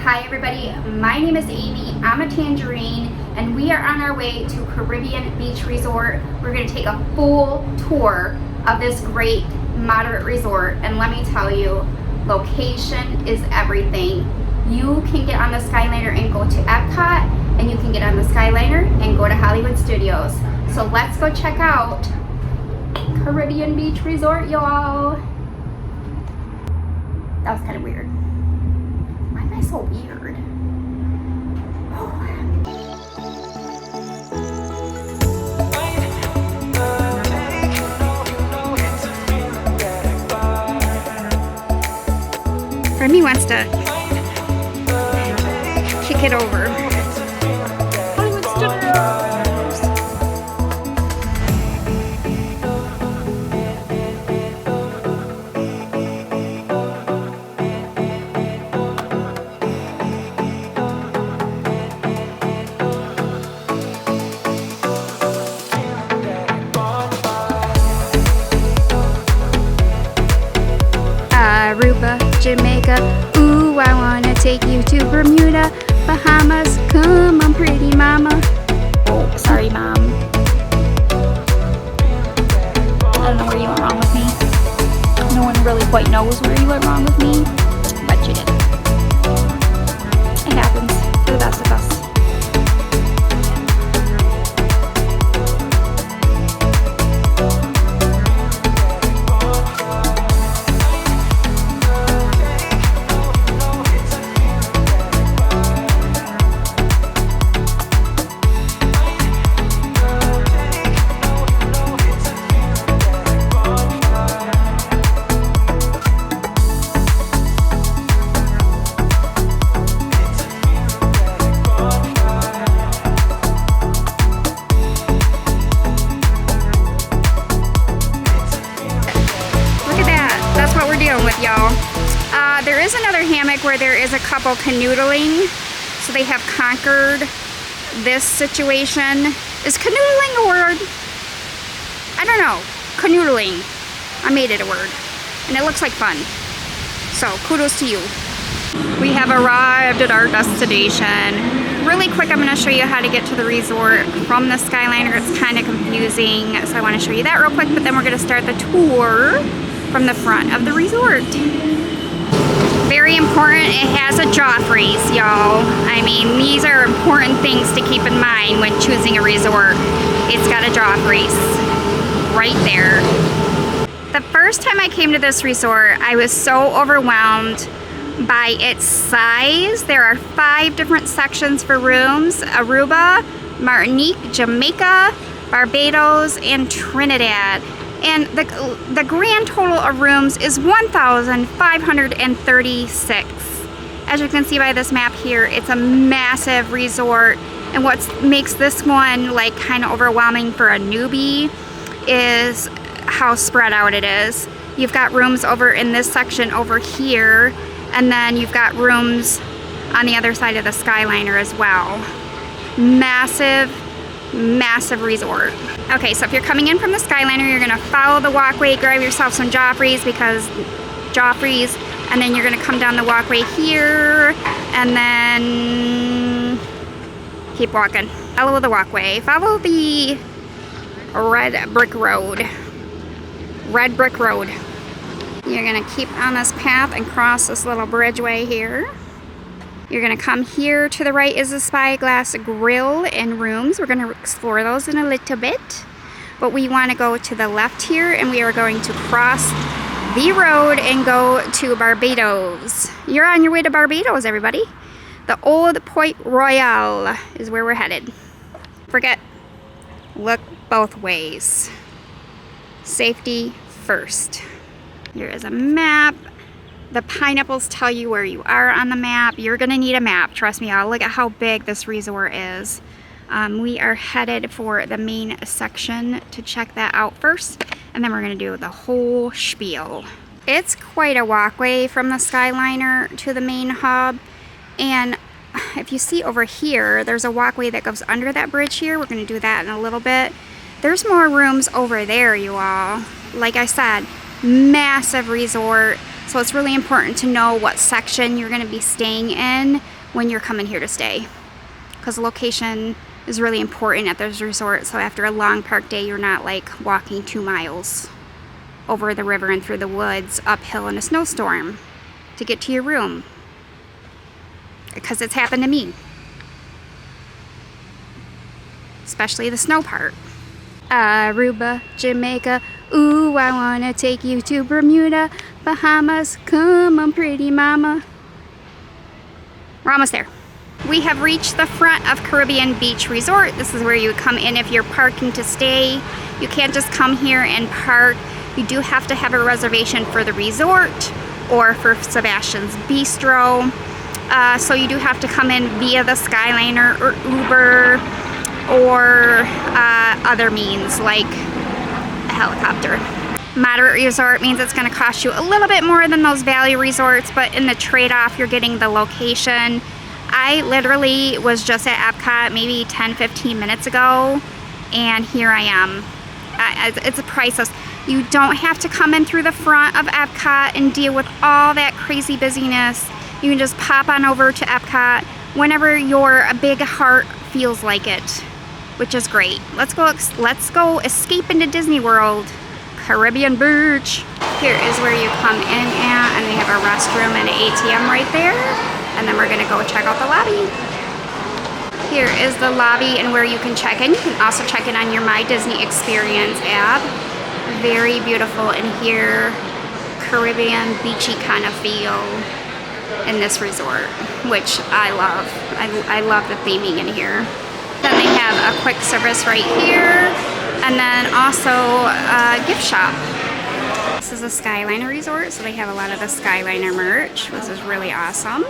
Hi everybody, my name is Amy, I'm a Tangerine, and we are on our way to Caribbean Beach Resort. We're going to take a full tour of this great moderate resort, and let me tell you, location is everything. You can get on the Skyliner and go to EPCOT, and you can get on the Skyliner and go to Hollywood Studios. So let's go check out Caribbean Beach Resort, y'all. That was kind of weird. Why am I so weird? Oh. Remy wants to kick it over. Hollywood Studios. Aruba, Jamaica, ooh, I wanna take you to Bermuda, Bahamas, come on pretty mama. Oh, sorry mom. I don't know where you went wrong with me. No one really quite knows where you went wrong with me, but you did. It happens to the best of us. There is another hammock where there is a couple canoodling, so they have conquered this situation. Is canoodling a word? I don't know. Canoodling. I made it a word, and it looks like fun. So kudos to you. We have arrived at our destination. Really quick, I'm going to show you how to get to the resort from the Skyliner. It's kind of confusing, so I want to show you that real quick, but then we're going to start the tour from the front of the resort. Very important, it has a Joffrey's, y'all. I mean, these are important things to keep in mind when choosing a resort. It's got a Joffrey's right there. The first time I came to this resort, I was so overwhelmed by its size. There are 5 different sections for rooms: Aruba, Martinique, Jamaica, Barbados, and Trinidad. And the grand total of rooms is 1,536. As you can see by this map here, it's a massive resort. And what makes this one like kind of overwhelming for a newbie is how spread out it is. You've got rooms over in this section over here, and then you've got rooms on the other side of the Skyliner as well. Massive resort. Okay, so if you're coming in from the Skyliner, you're gonna follow the walkway, grab yourself some Joffrey's, and then you're gonna come down the walkway here, and then keep walking. Follow the walkway. Follow the red brick road. You're gonna keep on this path and cross this little bridgeway here. You're going to come here. To the right is the Spyglass Grill and Rooms. We're going to explore those in a little bit. But we want to go to the left here, and we are going to cross the road and go to Barbados. You're on your way to Barbados, everybody. The Old Port Royal is where we're headed. Forget, look both ways. Safety first. Here is a map. The pineapples tell you where you are on the map. You're gonna need a map, trust me. I'll look at how big this resort is. We are headed for the main section to check that out first, and then we're gonna do the whole spiel. It's quite a walkway from the Skyliner to the main hub, and if you see over here, there's a walkway that goes under that bridge here. We're gonna do that in a little bit. There's more rooms over there, you all. Like I said, massive resort. So it's really important to know what section you're going to be staying in when you're coming here to stay, because location is really important at those resorts. So after a long park day, you're not like walking 2 miles over the river and through the woods uphill in a snowstorm to get to your room, because it's happened to me, especially the snow part. Aruba, Jamaica, ooh, I wanna take you to Bermuda, Bahamas, come on pretty mama. We're almost there. We have reached the front of Caribbean Beach Resort. This is where you would come in if you're parking to stay. You can't just come here and park. You do have to have a reservation for the resort or for Sebastian's Bistro. So you do have to come in via the Skyliner or Uber or other means like a helicopter. Moderate resort means it's going to cost you a little bit more than those value resorts, but in the trade-off you're getting the location. I literally was just at EPCOT maybe 10-15 minutes ago, and here I am. It's priceless. You don't have to come in through the front of EPCOT and deal with all that crazy busyness. You can just pop on over to EPCOT whenever your big heart feels like it, which is great. Let's go escape into Disney World. Caribbean Beach. Here is where you come in at, and they have a restroom and an ATM right there. And then we're gonna go check out the lobby. Here is the lobby and where you can check in. You can also check in on your My Disney Experience app. Very beautiful in here. Caribbean beachy kind of feel in this resort, which I love. I love the theming in here. Then they have a quick service right here, and then also a gift shop. This is a Skyliner resort, so they have a lot of the Skyliner merch. This is really awesome.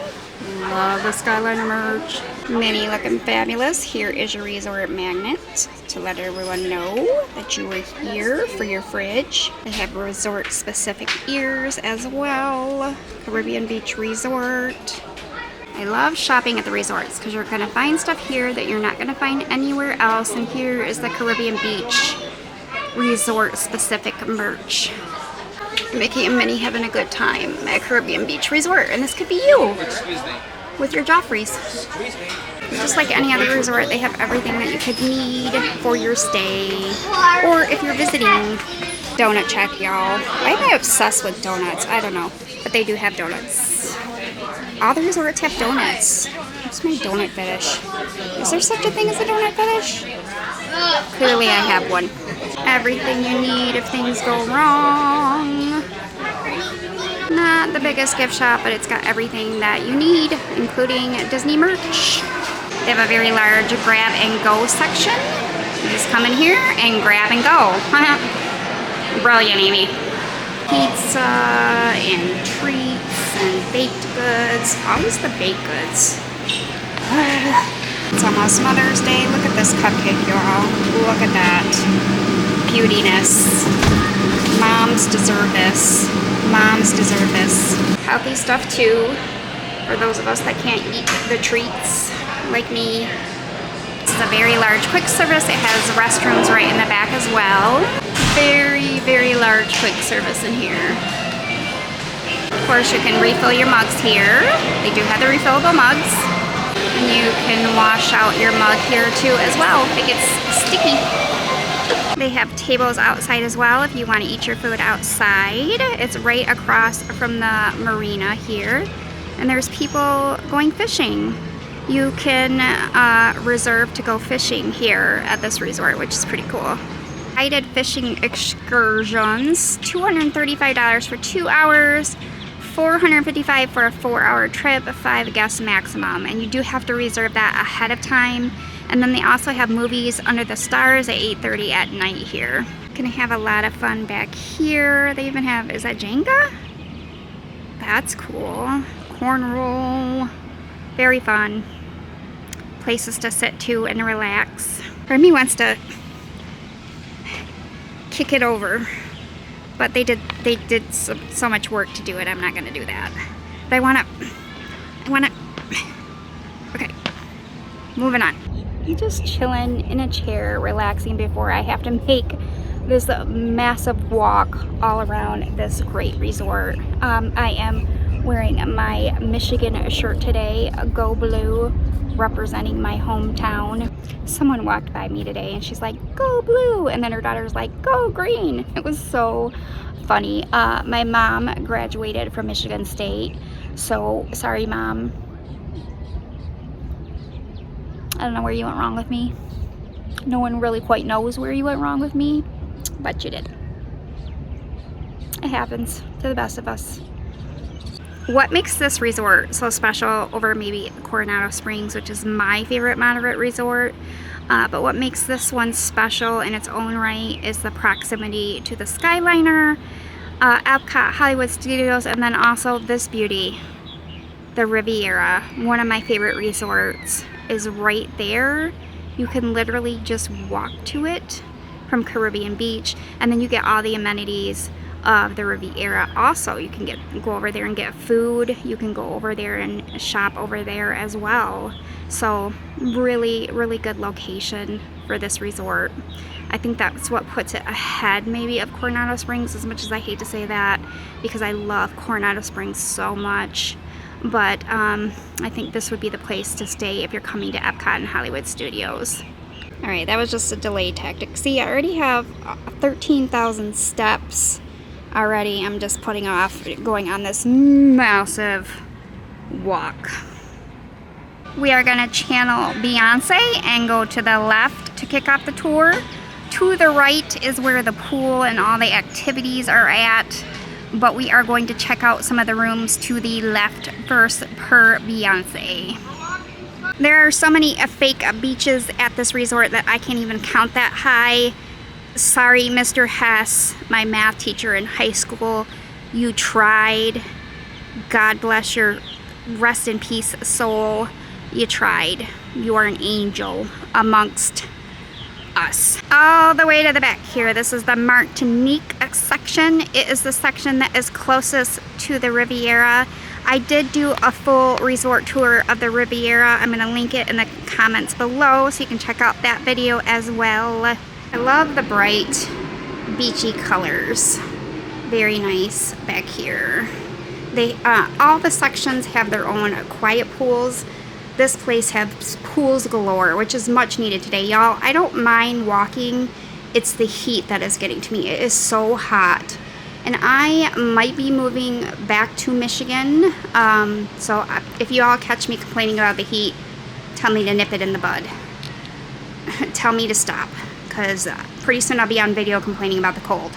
Love the Skyliner merch. Minnie looking fabulous. Here is your resort magnet to let everyone know that you were here for your fridge. They have resort specific ears as well. Caribbean Beach Resort. I love shopping at the resorts because you're going to find stuff here that you're not going to find anywhere else. And here is the Caribbean Beach Resort specific merch. Mickey and Minnie having a good time at Caribbean Beach Resort, and this could be you with your Joffreys. Just like any other resort, they have everything that you could need for your stay, or if you're visiting. Donut check, y'all. Why am I obsessed with donuts? I don't know, but they do have donuts. All the resorts have donuts. What's my donut fetish? Is there such a thing as a donut fetish? Clearly I have one. Everything you need if things go wrong. Not the biggest gift shop, but it's got everything that you need, including Disney merch. They have a very large grab and go section. You just come in here and grab and go. Brilliant, Amy. Pizza and treats and baked goods. Always the baked goods. It's almost Mother's Day. Look at this cupcake, y'all. Look at that. Beautiness. Moms deserve this. Moms deserve this. Healthy stuff too, for those of us that can't eat the treats, like me. This is a very large quick service. It has restrooms right in the back as well. Very, very large quick service in here. Of course, you can refill your mugs here. They do have the refillable mugs. And you can wash out your mug here too as well if it gets sticky. They have tables outside as well if you want to eat your food outside. It's right across from the Marina here. And there's people going fishing. You can reserve to go fishing here at this resort, which is pretty cool. Guided fishing excursions, $235 for 2 hours. $455 for a 4-hour trip, 5 guests maximum, and you do have to reserve that ahead of time. And then they also have movies under the stars at 8:30 at night here. Gonna have a lot of fun back here. They even have, is that Jenga? That's cool. Cornhole. Very fun. Places to sit to and relax. Part of me wants to kick it over. But they did so much work to do it. I'm not gonna do that. But I wanna, okay, moving on. I'm just chilling in a chair, relaxing before I have to make this massive walk all around this great resort. I am wearing my Michigan shirt today, Go Blue, representing my hometown. Someone walked by me today and she's like, "Go Blue," and then her daughter's like, "Go Green." It was so funny. My mom graduated from Michigan State, so sorry, Mom. I don't know where you went wrong with me. No one really quite knows where you went wrong with me, but you did. It happens to the best of us. What makes this resort so special over maybe Coronado Springs, which is my favorite moderate resort, but what makes this one special in its own right is the proximity to the Skyliner, EPCOT, Hollywood Studios, and then also this beauty, the Riviera. One of my favorite resorts is right there. You can literally just walk to it from Caribbean Beach, and then you get all the amenities of the Riviera. Also, you can go over there and get food. You can go over there and shop over there as well. So really, really good location for this resort. I think that's what puts it ahead maybe of Coronado Springs, as much as I hate to say that because I love Coronado Springs so much. But I think this would be the place to stay if you're coming to EPCOT and Hollywood Studios. All right, that was just a delay tactic. See, I already have 13,000 steps already. I'm just putting off going on this massive walk. We are gonna channel Beyonce and go to the left to kick off the tour. To the right is where the pool and all the activities are at, but we are going to check out some of the rooms to the left first per Beyonce. There are so many fake beaches at this resort that I can't even count that high. Sorry, Mr. Hess, my math teacher in high school. You tried. God bless your rest in peace soul. You tried. You are an angel amongst us. All the way to the back here, this is the Martinique section. It is the section that is closest to the Riviera. I did do a full resort tour of the Riviera. I'm going to link it in the comments below so you can check out that video as well. I love the bright beachy colors. Very nice back here. They all the sections have their own quiet pools. This place has pools galore, which is much needed today, y'all. I don't mind walking. It's the heat that is getting to me. It is so hot. And I might be moving back to Michigan. So if you all catch me complaining about the heat, tell me to nip it in the bud. Tell me to stop, because pretty soon I'll be on video complaining about the cold.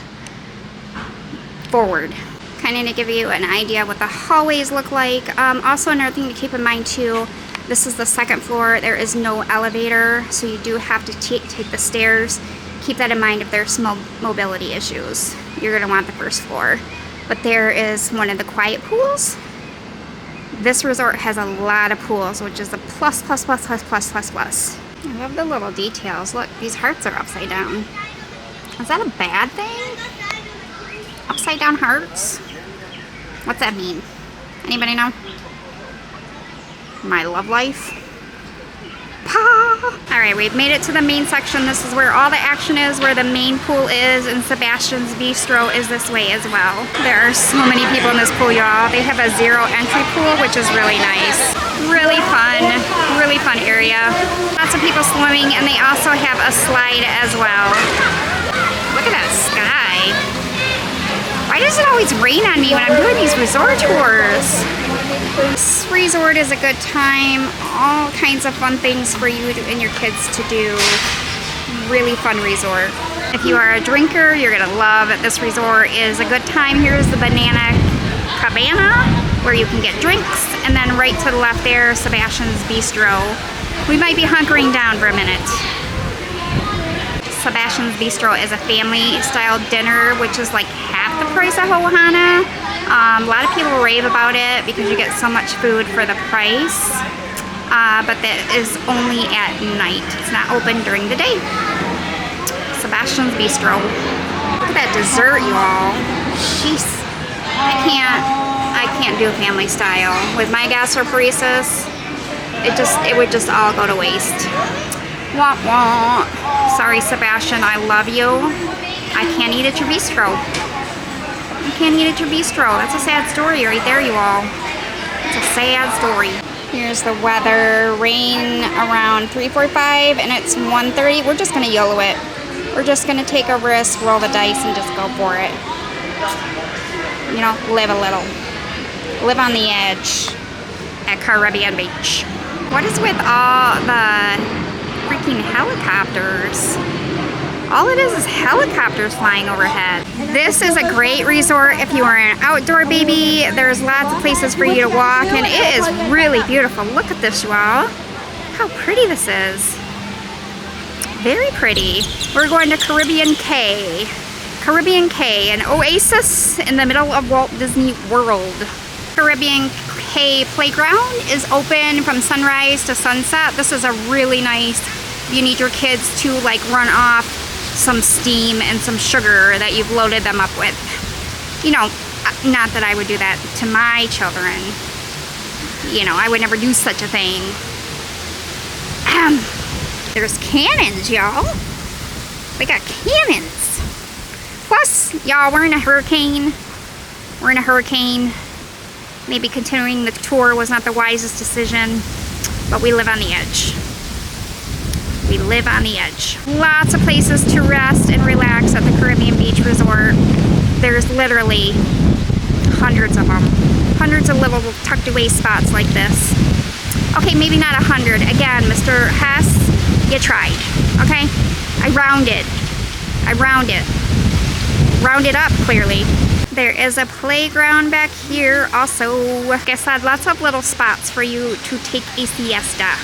Forward. Kind of to give you an idea what the hallways look like. Also, another thing to keep in mind too, this is the second floor. There is no elevator, so you do have to take the stairs. Keep that in mind if there's mobility issues. You're going to want the first floor. But there is one of the quiet pools. This resort has a lot of pools, which is a plus, plus, plus, plus, plus, plus, plus. I love the little details. Look, these hearts are upside down. Is that a bad thing? Upside down hearts? What's that mean? Anybody know? My love life? Alright, we've made it to the main section. This is where all the action is, where the main pool is, and Sebastian's Bistro is this way as well. There are so many people in this pool, y'all. They have a zero entry pool, which is really nice. Really fun area. Lots of people swimming, and they also have a slide as well. Look at that sky. Why does it always rain on me when I'm doing these resort tours? This resort is a good time. All kinds of fun things for you and your kids to do. Really fun resort. If you are a drinker, you're gonna love it. This resort is a good time. Here's the Banana Cabana, where you can get drinks, and then right to the left there, Sebastian's Bistro. We might be hunkering down for a minute. Sebastian's Bistro is a family-style dinner, which is like half the price of Ohana. A lot of people rave about it because you get so much food for the price, but that is only at night. It's not open during the day. Sebastian's Bistro. Look at that dessert, y'all. Jeez. I can't do family style. With my gastroparesis, it would just all go to waste. Wah wah. Sorry, Sebastian, I love you. I can't eat at your bistro. You can't eat at your bistro. That's a sad story right there, you all. It's a sad story. Here's the weather. Rain around 3:45 and it's 1:30. We're just gonna YOLO it. We're just gonna take a risk, roll the dice, and just go for it. You know, live a little. Live on the edge at Caribbean Beach. What is with all the freaking helicopters? All it is helicopters flying overhead. This is a great resort if you are an outdoor baby. There's lots of places for you to walk, and it is really beautiful. Look at this, you all. How pretty this is. Very pretty. We're going to Caribbean Cay. Caribbean Cay, an oasis in the middle of Walt Disney World. Caribbean Cay Playground is open from sunrise to sunset. This is a really nice, you need your kids to like run off some steam and some sugar that you've loaded them up with. You know, not that I would do that to my children. You know, I would never do such a thing. There's cannons, y'all. We got cannons. Plus, y'all, we're in a hurricane. We're in a hurricane. Maybe continuing the tour was not the wisest decision, but we live on the edge. We live on the edge. Lots of places to rest and relax at the Caribbean Beach Resort. There's literally hundreds of them. Hundreds of little tucked away spots like this. Okay, maybe not 100. Again, Mr. Hess, you tried, okay? I rounded. Rounded up, clearly. There is a playground back here also. Like I said, lots of little spots for you to take a siesta.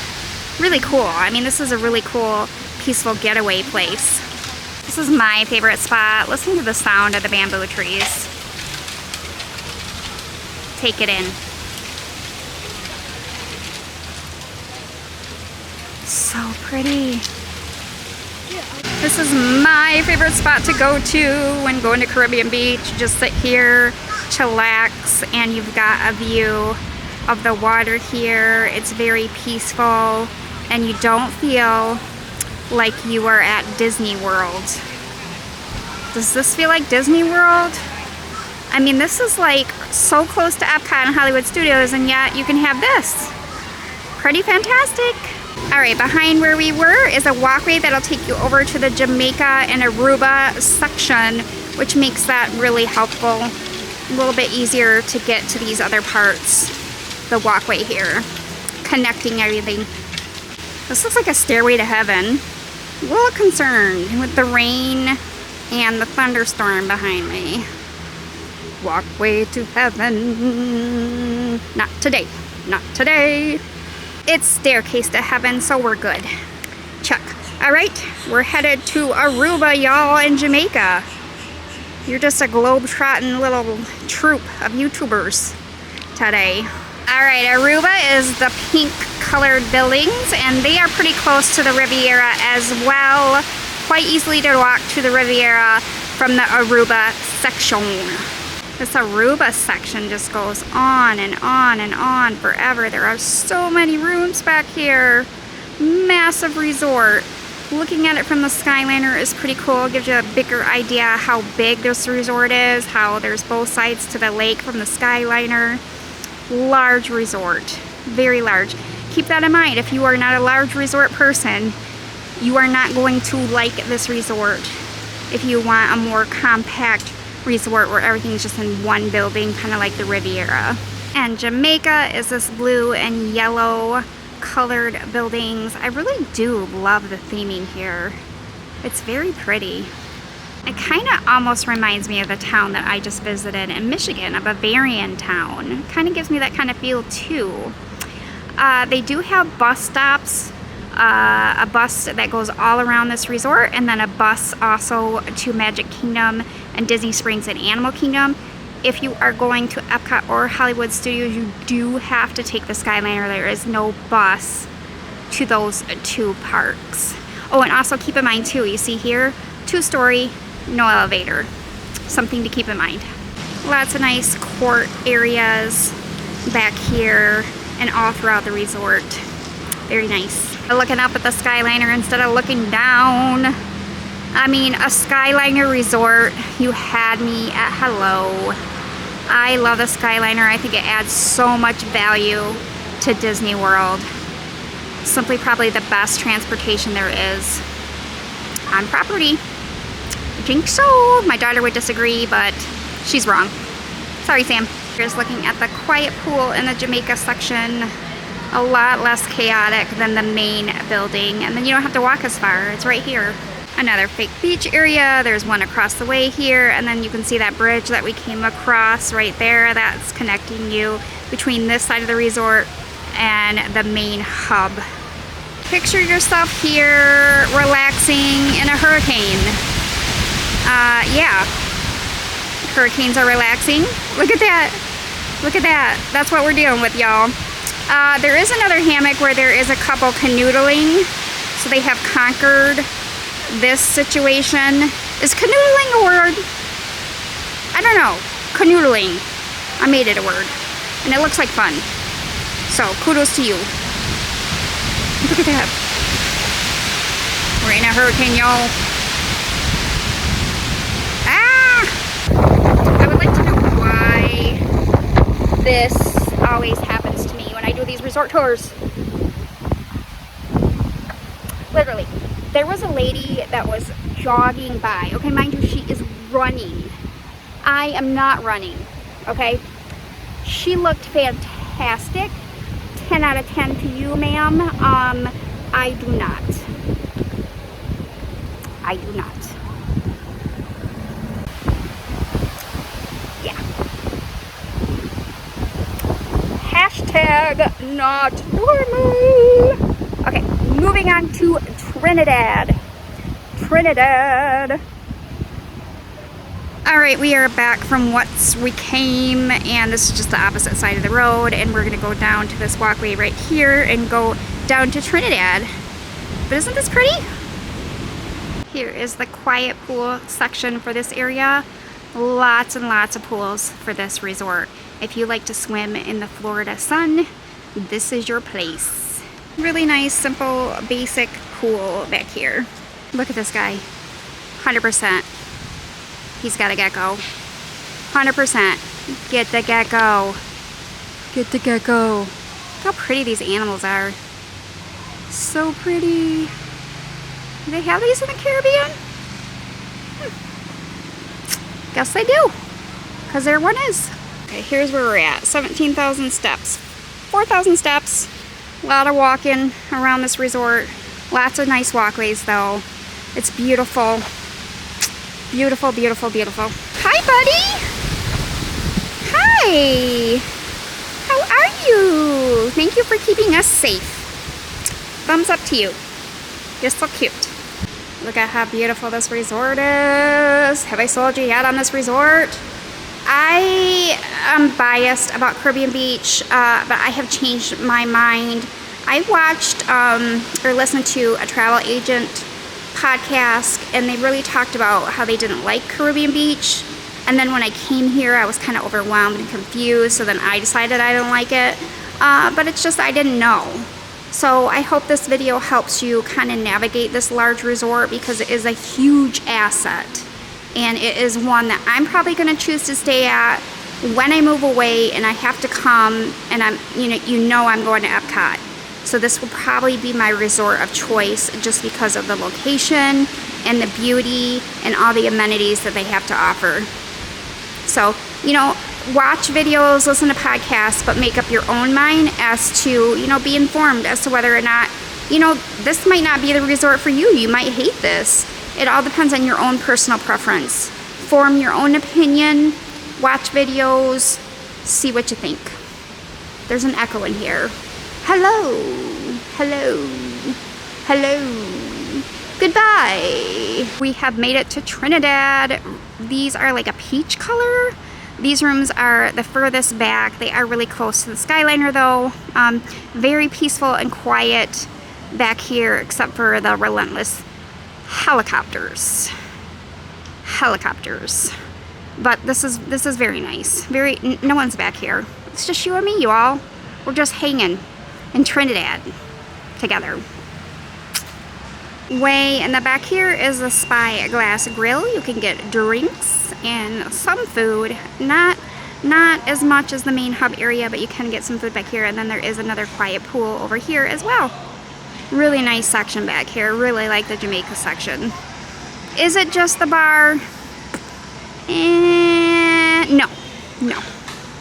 Really cool. I mean, this is a really cool, peaceful getaway place. This is my favorite spot. Listen to the sound of the bamboo trees. Take it in. So pretty. This is my favorite spot to go to when going to Caribbean Beach. Just sit here, chillax, and you've got a view of the water here. It's very peaceful, and you don't feel like you are at Disney World. Does this feel like Disney World? I mean, this is like so close to EPCOT and Hollywood Studios, and yet you can have this. Pretty fantastic. All right, behind where we were is a walkway that'll take you over to the Jamaica and Aruba section, which makes that really helpful. A little bit easier to get to these other parts. The walkway here, connecting everything. This looks like a stairway to heaven. A little concerned with the rain and the thunderstorm behind me. Walkway to heaven. Not today, not today. It's staircase to heaven, so we're good. Check. All right, we're headed to Aruba, y'all, in Jamaica. You're just a globe-trotting little troupe of YouTubers today. All right, Aruba is the pink-colored buildings, and they are pretty close to the Riviera as well. Quite easily to walk to the Riviera from the Aruba section. This Aruba section just goes on and on and on forever. There are so many rooms back here. Massive resort. Looking at it from the Skyliner is pretty cool. Gives you a bigger idea how big this resort is, how there's both sides to the lake from the Skyliner. Large resort. Very large. Keep that in mind. If you are not a large resort person, you are not going to like this resort. If you want a more compact resort where everything's just in one building, kind of like the Riviera. And Jamaica is this blue and yellow colored buildings. I really do love the theming here. It's very pretty. It kind of almost reminds me of the town that I just visited in Michigan, a Bavarian town. Kind of gives me that kind of feel too. They do have bus stops. A bus that goes all around this resort, and then a bus also to Magic Kingdom and Disney Springs and Animal Kingdom. If you are going to EPCOT or Hollywood Studios, you do have to take the Skyliner. There is no bus to those two parks. Oh, and also keep in mind too, you see here, 2-story, no elevator. Something to keep in mind. Lots of nice court areas back here and all throughout the resort. Very nice. Looking up at the Skyliner instead of looking down. I mean, a Skyliner resort, you had me at hello. I love the Skyliner. I think it adds so much value to Disney World. Simply probably the best transportation there is on property. I think so. My daughter would disagree, but she's wrong. Sorry, Sam. Here's looking at the quiet pool in the Jamaica section. A lot less chaotic than the main building. And then you don't have to walk as far. It's right here. Another fake beach area. There's one across the way here. And then you can see that bridge that we came across right there. That's connecting you between this side of the resort and the main hub. Picture yourself here relaxing in a hurricane. Yeah. Hurricanes are relaxing. Look at that. Look at that. That's what we're dealing with, y'all. There is another hammock where there is a couple canoodling. So they have conquered this situation. Is canoodling a word? I don't know. Canoodling. I made it a word. And it looks like fun. So, kudos to you. Look at that. We're in a hurricane, y'all. Ah! I would like to know why this always happens to me when I do these resort tours. Literally. There was a lady that was jogging by. Okay, mind you, she is running. I am not running. Okay? She looked fantastic. 10 out of 10 to you, ma'am. I do not. I do not. Yeah. Hashtag not normal. Okay, moving on to Trinidad. Trinidad. All right, we are back from we came, and this is just the opposite side of the road, and we're gonna go down to this walkway right here and go down to Trinidad. But isn't this pretty? Here is the quiet pool section for this area. Lots and lots of pools for this resort. If you like to swim in the Florida sun, this is your place. Really nice, simple, basic pool back here. Look at this guy, 100%. He's got a gecko. 100%. Get the gecko. Get the gecko. Look how pretty these animals are. So pretty. Do they have these in the Caribbean? Guess they do. Because there one is. Okay, here's where we're at. 17,000 steps. 4,000 steps. A lot of walking around this resort. Lots of nice walkways though. It's beautiful. Beautiful, beautiful, beautiful. Hi, buddy. Hi. How are you? Thank you for keeping us safe. Thumbs up to you. You're so cute. Look at how beautiful this resort is. Have I sold you yet on this resort? I am biased about Caribbean Beach, but I have changed my mind. I watched or listened to a travel agent podcast, and they really talked about how they didn't like Caribbean Beach, and then when I came here I was kind of overwhelmed and confused, so then I decided I didn't like it, but it's just I didn't know. So I hope this video helps you kind of navigate this large resort, because it is a huge asset, and it is one that I'm probably going to choose to stay at when I move away and I have to come, and I'm I'm going to EPCOT. So this will probably be my resort of choice, just because of the location and the beauty and all the amenities that they have to offer. So, watch videos, listen to podcasts, but make up your own mind as to, be informed as to whether or not, this might not be the resort for you. You might hate this. It all depends on your own personal preference. Form your own opinion, watch videos, see what you think. There's an echo in here. Hello, hello, hello, goodbye. We have made it to Trinidad. These are like a peach color. These rooms are the furthest back. They are really close to the Skyliner though. Very peaceful and quiet back here, except for the relentless helicopters. Helicopters. But this is very nice. No one's back here. It's just you and me, you all. We're just hanging in Trinidad together. Way in the back here is a Spyglass Grill. You can get drinks and some food. Not as much as the main hub area, but you can get some food back here. And then there is another quiet pool over here as well. Really nice section back here. Really like the Jamaica section. Is it just the bar? No.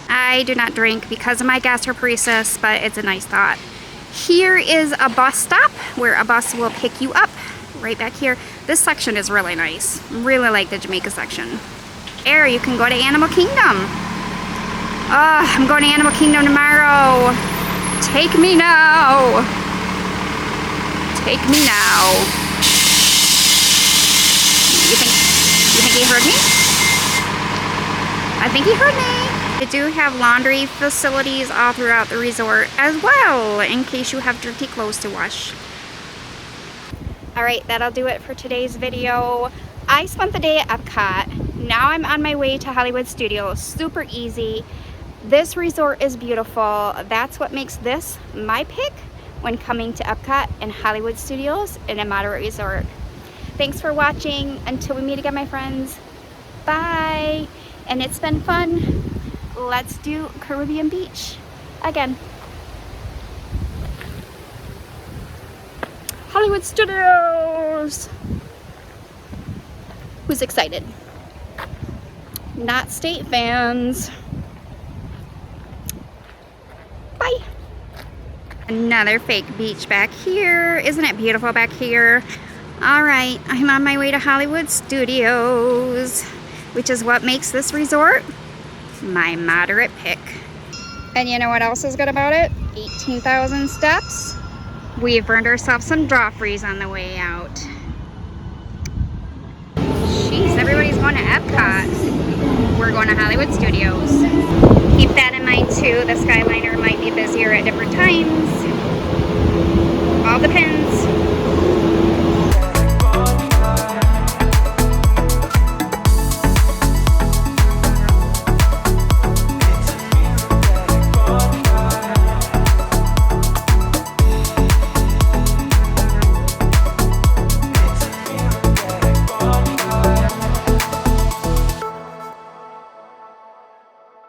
I do not drink because of my gastroparesis, but it's a nice thought. Here is a bus stop where a bus will pick you up right back here. This section is really nice. Really like the Jamaica section. There, you can go to Animal Kingdom. I'm going to Animal Kingdom tomorrow. Take me now. Take me now. You think he heard me? I think he heard me. They do have laundry facilities all throughout the resort as well, in case you have dirty clothes to wash. Alright, that'll do it for today's video. I spent the day at EPCOT. Now I'm on my way to Hollywood Studios. Super easy. This resort is beautiful. That's what makes this my pick when coming to EPCOT and Hollywood Studios in a moderate resort. Thanks for watching. Until we meet again, my friends. Bye. And it's been fun. Let's do Caribbean Beach again. Hollywood Studios! Who's excited? Not state fans. Bye. Another fake beach back here. Isn't it beautiful back here? Alright, I'm on my way to Hollywood Studios, which is what makes this resort my moderate pick. And you know what else is good about it? 18,000 steps. We've earned ourselves some Joffreys on the way out. Jeez, everybody's going to EPCOT. We're going to Hollywood Studios. Keep that in mind too. The Skyliner might be busier at different times. All depends.